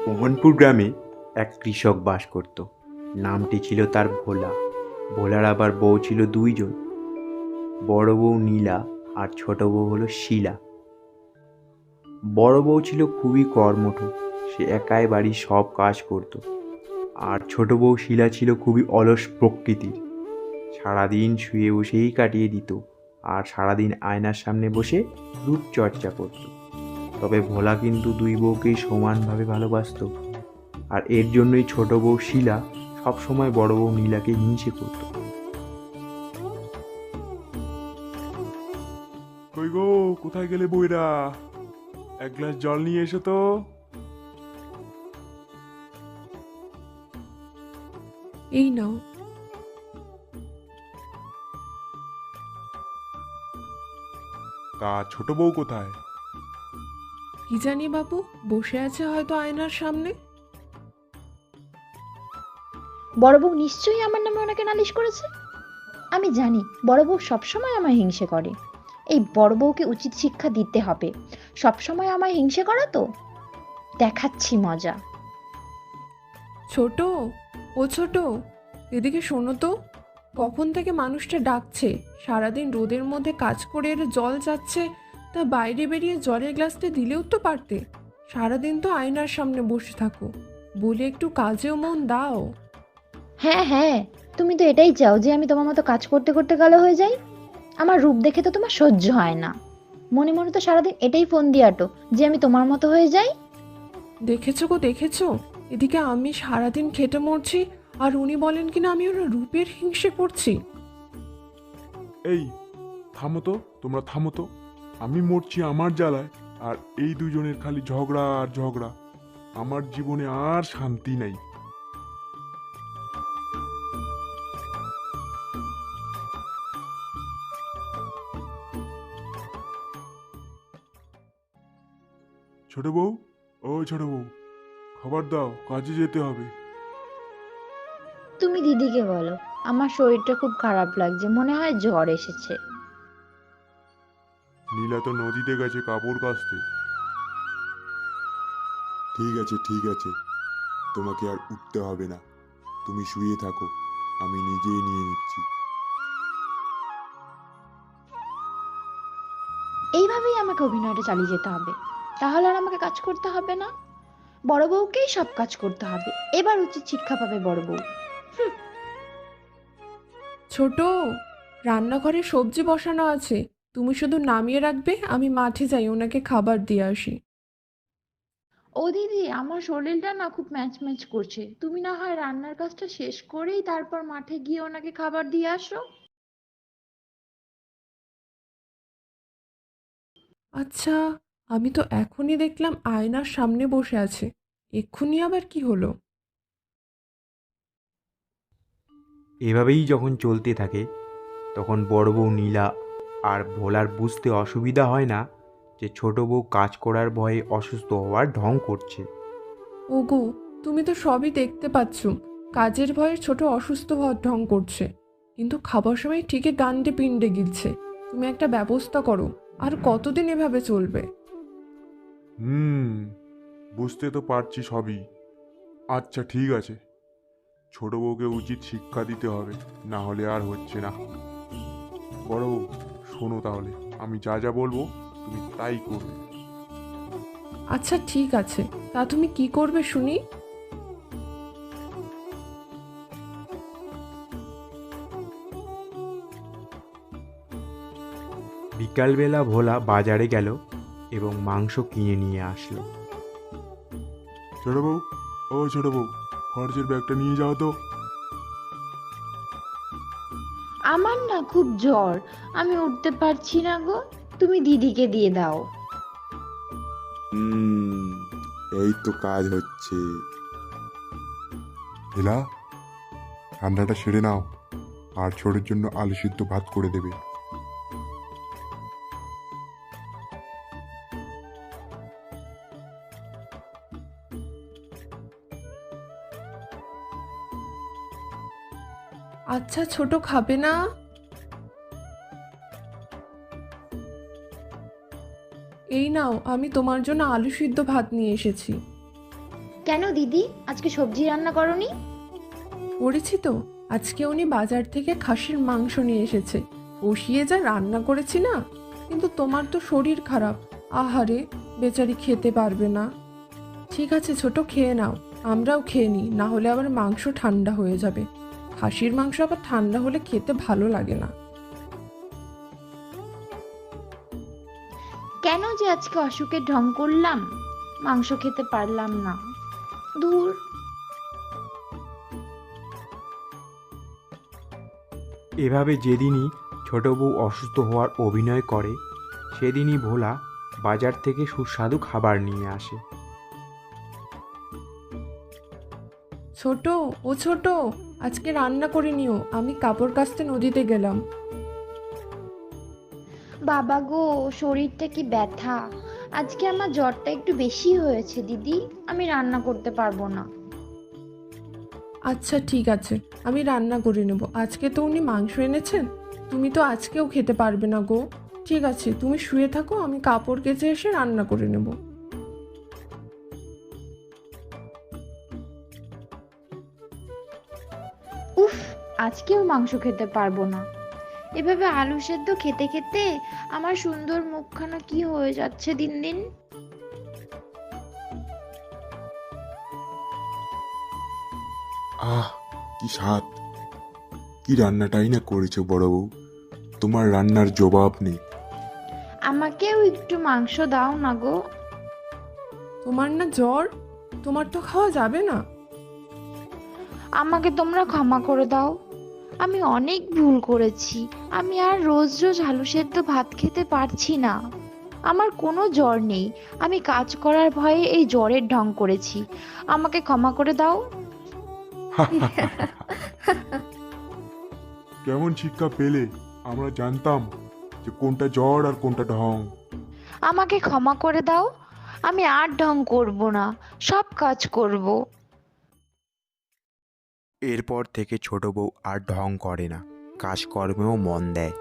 মোহনপুর গ্রামে এক কৃষক বাস করত। নামটি ছিল তার ভোলা। ভোলার আবার বউ ছিল দুইজন, বড় বউ নীলা আর ছোট বউ হলো শিলা। বড় বউ ছিল খুবই কর্মঠ, সে একাই বাড়ির সব কাজ করত। আর ছোট বউ শিলা ছিল খুবই অলস প্রকৃতির, সারাদিন শুয়ে বসেই কাটিয়ে দিত আর সারাদিন আয়নার সামনে বসে রূপচর্চা করত। তবে ভোলা কিন্তু দুই বউকেই সমানভাবে ভালোবাসতো, আর এর জন্যই ছোট বউ শিলা সবসময় বড় বউ নীলাকে হিংসে করত। কই গো, কোথায় গেলে বইরা? এক গ্লাস জল নিয়ে এসো তো। এই নাও। তা ছোট বউ কোথায়? কি জানি বাবু, বসে আছে হয়তো আয়নার সামনে। বড় বউ নিশ্চয়ই আমার নামে ওনাকে নালিশ করেছে। আমি জানি বড় বউ সবসময় আমায় হিংসে করে। এই বড় বউকে উচিত শিক্ষা দিতে হবে। সবসময় আমায় হিংসে করা তো, দেখাচ্ছি মজা। ছোট, ও ছোট, এদিকে শোনো তো। কখন থেকে মানুষটা ডাকছে, সারাদিন রোদের মধ্যে কাজ করে এর জল যাচ্ছে, তা বাইরে বেরিয়ে জলের গ্লাসটা দিলেও তো পারতে। সারাদিন তো আয়নার সামনে বসে থাকো, বলে একটু কাজেও মন দাও। হ্যাঁ হ্যাঁ, তুমি তো এটাই চাও যে আমি তোমার মতো কাজ করতে করতে কালো হয়ে যাই। আমার রূপ দেখে তো তোমার সহ্য হয় না। মনে মনে তো সারাদিন এটাই ফোন দিয়ে আটো যে আমি তোমার মতো হয়ে যাই। দেখেছো গো, দেখেছো? এদিকে আমি সারাদিন খেটে মরছি, আর উনি বলেন কিনা আমি ওর রূপের হিংসে করছি। এই থামো তো, তোমরা থামো তো। আমি মরছি আমার জ্বালায়, আর এই দুজনের খালি ঝগড়া আর ঝগড়া। আমার জীবনে আর শান্তি নাই। ছোট বউ, ও ছোট বউ, খবর দাও, কাজে যেতে হবে। তুমি দিদিকে বলো, আমার শরীরটা খুব খারাপ লাগছে, মনে হয় জ্বর এসেছে। নীলা তো নদীতে গেছে কাপড় কাচতে। ঠিক আছে ঠিক আছে, তোমাকে আর উঠতে হবে না, তুমি শুয়ে থাকো, আমি নিজেই নিয়ে নিচ্ছি। এইভাবেই আমাকে অভিনয়টা চালিয়ে যেতে হবে, তাহলে আর আমাকে কাজ করতে হবে না। বড় বউকেই সব কাজ করতে হবে, এবার উচিত শিক্ষা পাবে বড় বউ। ছোট, রান্নাঘরে সবজি বসানো আছে, তুমি শুধু নামিয়ে রাখবে, আমি মাঠে যাই ওনাকে খাবার দিয়ে আসি। ও দিদি, আমার শরীরটা না খুব ম্যাচ ম্যাচ করছে, তুমি না হয় রান্নার কাজটা শেষ করেই তারপর মাঠে গিয়ে ওনাকে খাবার দিয়ে আসো। আচ্ছা, আমি তো এখনই দেখলাম আয়নার সামনে বসে আছে, এক্ষুনি আবার কি হলো? এভাবেই যখন চলতে থাকে, তখন বড় বউ নীলা আর ভোলার বুঝতে অসুবিধা হয় না যে ছোট বউ কাজ করার ভয়ে অসুস্থ হওয়ার ঢং করছে। ওগো, তুমি তো সবই দেখতে পাচ্ছ, কাজের ভয়ে ছোট অসুস্থ হওয়ার ঢং করছে, কিন্তু খাবার সময় ঠিকই ডান্ডে পিণ্ডে গিলছে। তুমি একটা ব্যবস্থা করো, আর কতদিন এভাবে চলবে? হুম, বুঝতে তো পারছি সবই। আচ্ছা ঠিক আছে, ছোট বউকে উচিত শিক্ষা দিতে হবে, না হলে আর হচ্ছে না। বড় বউ, শোনো তাহলে, আমি যা যা বলবো তুমি তাই করবে। আচ্ছা ঠিক আছে, তা তুমি কি করবে শুনি? বিকালবেলা ভোলা বাজারে গেল এবং মাংস কিনে নিয়ে আসলো। ছোট বউ, ও ছোট বউ, খরচের ব্যাগটা নিয়ে যাও তো। আমার না খুব জ্বর, আমি উঠতে পারছি না গো, তুমি দিদিকে দিয়ে দাও। হুম, এই তো কাজ হচ্ছে। এলা, ঠান্ডাটা সেরে নাও, আর ছোটোর জন্য আলু সিদ্ধ ভাত করে দেবে। আচ্ছা ছোট, খাবে না? এই নাও, আমি তোমার জন্য আলু সিদ্ধ ভাত নিয়ে এসেছি। কেন দিদি, আজকে সবজি রান্না করনি? করেছি তো। আজকে উনি বাজার থেকে খাসির মাংস নিয়ে এসেছে, কষিয়ে যা রান্না করেছি না। কিন্তু তোমার তো শরীর খারাপ, আহারে, বেচারি খেতে পারবে না। ঠিক আছে ছোট, খেয়ে নাও, আমরাও খেয়ে নিই, না হলে আবার মাংস ঠান্ডা হয়ে যাবে। খাসির মাংস আবার ঠান্ডা হলে খেতে ভালো লাগে না। কেন যে আজকে অসুখের ঢং করলাম, মাংস খেতে পারলাম না। দূর। এভাবে যেদিনই ছোট বউ অসুস্থ হওয়ার অভিনয় করে, সেদিনই ভোলা বাজার থেকে সুস্বাদু খাবার নিয়ে আসে। ছোট, ও ছোট, আজকে রান্না করে নিও, আমি কাপড় কাচতে নদীতে গেলাম। বাবা গো, শরীরটা কি ব্যথা! আজকে আমার জ্বরটা একটু বেশি হয়েছে দিদি, আমি রান্না করতে পারবো না। আচ্ছা ঠিক আছে, আমি রান্না করে নেব। আজকে তো উনি মাংস এনেছেন, তুমি তো আজকেও খেতে পারবে না গো। ঠিক আছে, তুমি শুয়ে থাকো, আমি কাপড় কেচে এসে রান্না করে নেব। উফ, আজকেও মাংস খেতে পারবো না। এভাবে আলু সেদ্ধ খেতে খেতে আমার সুন্দর মুখখানা কি হয়ে যাচ্ছে দিন দিন। আহ, কি স্বাদ! কি রান্নাটাই না করেছো বড় বউ, তোমার রান্নার জবাব নেই। আমাকেও একটু মাংস দাও না গো। তোমার না জ্বর, তোমার তো খাওয়া যাবে না। আমাকে তোমরা ক্ষমা করে দাও, আমি অনেক ভুল করেছি। আমি আর রোজ রোজ আলু সেদ্ধ ভাত খেতে পারছি না। আমার কোনো জ্বর নেই, আমি কাজ করার ভয়ে এই জ্বরের ঢং করেছি। আমাকে ক্ষমা করে দাও। কেমন শিক্ষা পেলে? আমরা জানতাম যে কোনটা জ্বর আর কোনটা ঢং। আমাকে ক্ষমা করে দাও, আমি আর ঢং করব না, সব কাজ করব। এরপর থেকে ছোট বউ আর ঢং করে না, কাজকর্মেও মন দেয়।